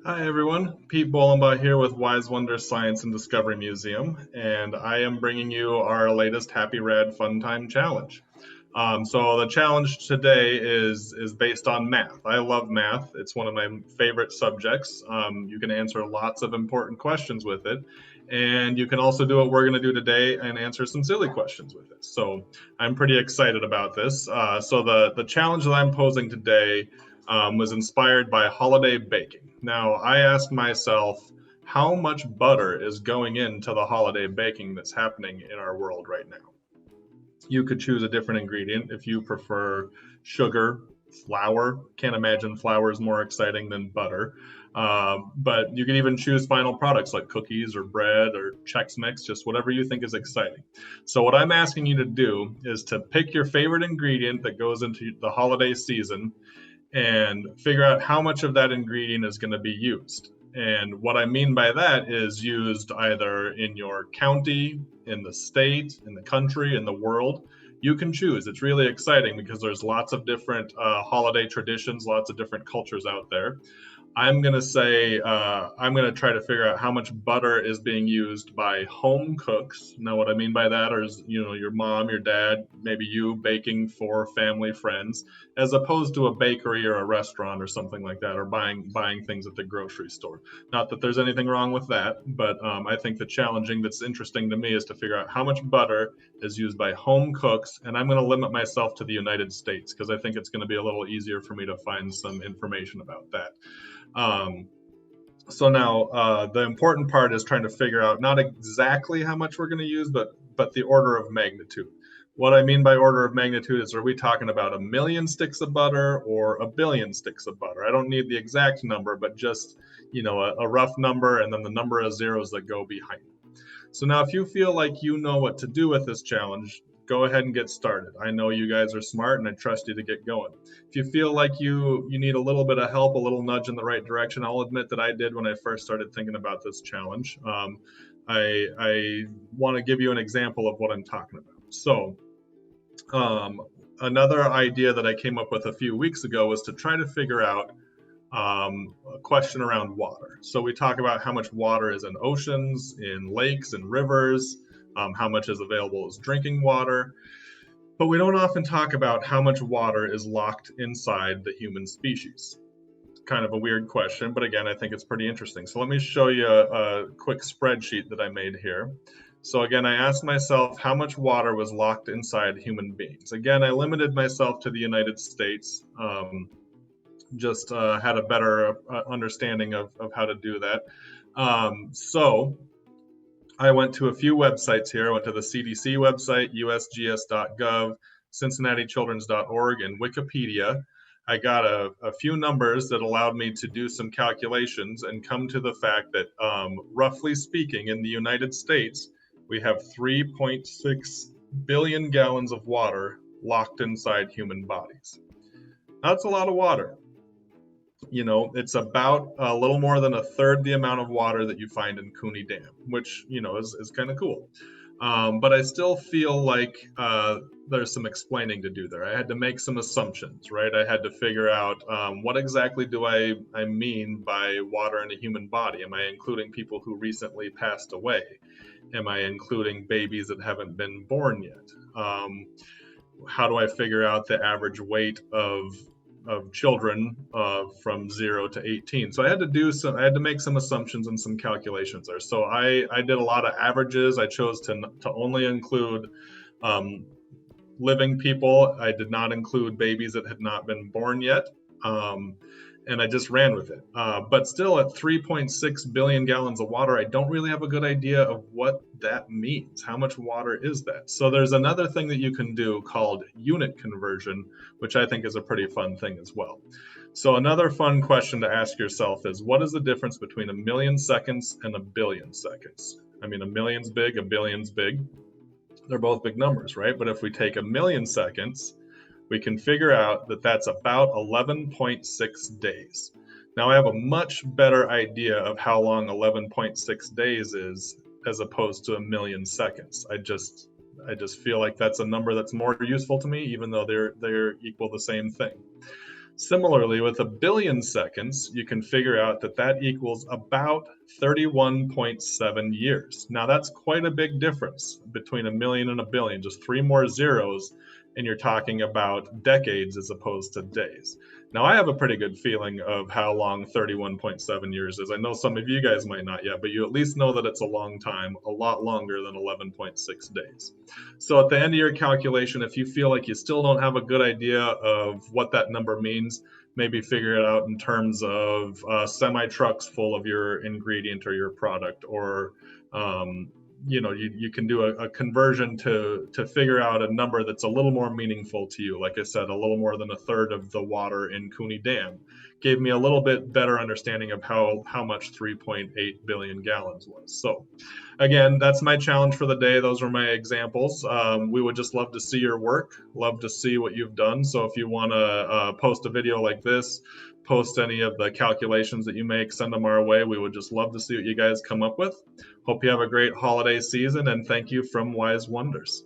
Hi everyone, Pete Bolenbaugh here with Wise Wonder Science and Discovery Museum, and I am bringing you our latest Happy Rad Fun Time Challenge. So the challenge today is based on math. I love math; it's one of my favorite subjects. You can answer lots of important questions with it, and you can also do what we're going to do today and answer some silly questions with it. So I'm pretty excited about this. So the challenge that I'm posing today was inspired by holiday baking. Now, I asked myself, how much butter is going into the holiday baking that's happening in our world right now? You could choose a different ingredient if you prefer sugar, flour. Can't imagine flour is more exciting than butter. But you can even choose final products like cookies or bread or Chex Mix, just whatever you think is exciting. So, what I'm asking you to do is to pick your favorite ingredient that goes into the holiday season and figure out how much of that ingredient is going to be used. And what I mean by that is used either in your county, in the state, in the country, in the world. You can choose. It's really exciting because there's lots of different holiday traditions, lots of different cultures out there. I'm going to say I'm going to try to figure out how much butter is being used by home cooks. Now, what I mean by that is, your mom, your dad, maybe you baking for family, friends, as opposed to a bakery or a restaurant or something like that, or buying things at the grocery store. Not that there's anything wrong with that, but I think the challenging that's interesting to me is to figure out how much butter is used by home cooks, and I'm going to limit myself to the United States because I think it's going to be a little easier for me to find some information about that. Um, so now the important part is trying to figure out not exactly how much we're going to use, but the order of magnitude. What I mean by order of magnitude is, are we talking about a million sticks of butter or a billion sticks of butter? I don't need the exact number, but just a rough number and then the number of zeros that go behind it. So now, if you feel like you know what to do with this challenge, go ahead and get started. I know you guys are smart and I trust you to get going. If you feel like you need a little bit of help, a little nudge in the right direction, I'll admit that I did when I first started thinking about this challenge. I want to give you an example of what I'm talking about. So, um, another idea that I came up with a few weeks ago was to try to figure out a question around water. So we talk about how much water is in oceans, in lakes, and rivers, how much is available as drinking water. But we don't often talk about how much water is locked inside the human species. Kind of a weird question, but again, I think it's pretty interesting. So let me show you a quick spreadsheet that I made here. So again, I asked myself how much water was locked inside human beings. Again, I limited myself to the United States. Just had a better understanding of how to do that. So I went to a few websites here. I went to the CDC website, usgs.gov, cincinnatichildrens.org, and Wikipedia. I got a few numbers that allowed me to do some calculations and come to the fact that, roughly speaking, in the United States, we have 3.6 billion gallons of water locked inside human bodies. That's a lot of water. It's about a little more than a third the amount of water that you find in Cooney Dam, which, is kind of cool. But I still feel like there's some explaining to do there. I had to make some assumptions, right? I had to figure out what exactly do I mean by water in a human body? Am I including people who recently passed away? Am I including babies that haven't been born yet? How do I figure out the average weight of children from 0 to 18? So I had to make some assumptions and some calculations there. So I did a lot of averages. I chose to only include um, living people. I did not include babies that had not been born yet. And I just ran with it. But still, at 3.6 billion gallons of water, I don't really have a good idea of what that means. How much water is that? So there's another thing that you can do called unit conversion, which I think is a pretty fun thing as well. So another fun question to ask yourself is, what is the difference between a million seconds and a billion seconds? I mean, a million's big, a billion's big. They're both big numbers, right? But if we take a million seconds, we can figure out that that's about 11.6 days. Now I have a much better idea of how long 11.6 days is as opposed to a million seconds. I just feel like that's a number that's more useful to me, even though they're equal the same thing. Similarly, with a billion seconds, you can figure out that that equals about 31.7 years. Now, that's quite a big difference between a million and a billion, just three more zeros, and you're talking about decades as opposed to days. Now, I have a pretty good feeling of how long 31.7 years is. I know some of you guys might not yet, but you at least know that it's a long time, a lot longer than 11.6 days. So at the end of your calculation, if you feel like you still don't have a good idea of what that number means, maybe figure it out in terms of semi trucks full of your ingredient or your product, or you can do a conversion to figure out a number that's a little more meaningful to you. Like I said, a little more than a third of the water in Cooney Dam gave me a little bit better understanding of how much 3.8 billion gallons was. So again, that's my challenge for the day. Those are my examples. We would just love to see your work, love to see what you've done. So if you want to post a video like this, post any of the calculations that you make, send them our way. We would just love to see what you guys come up with. Hope you have a great holiday season, and thank you from Wise Wonders.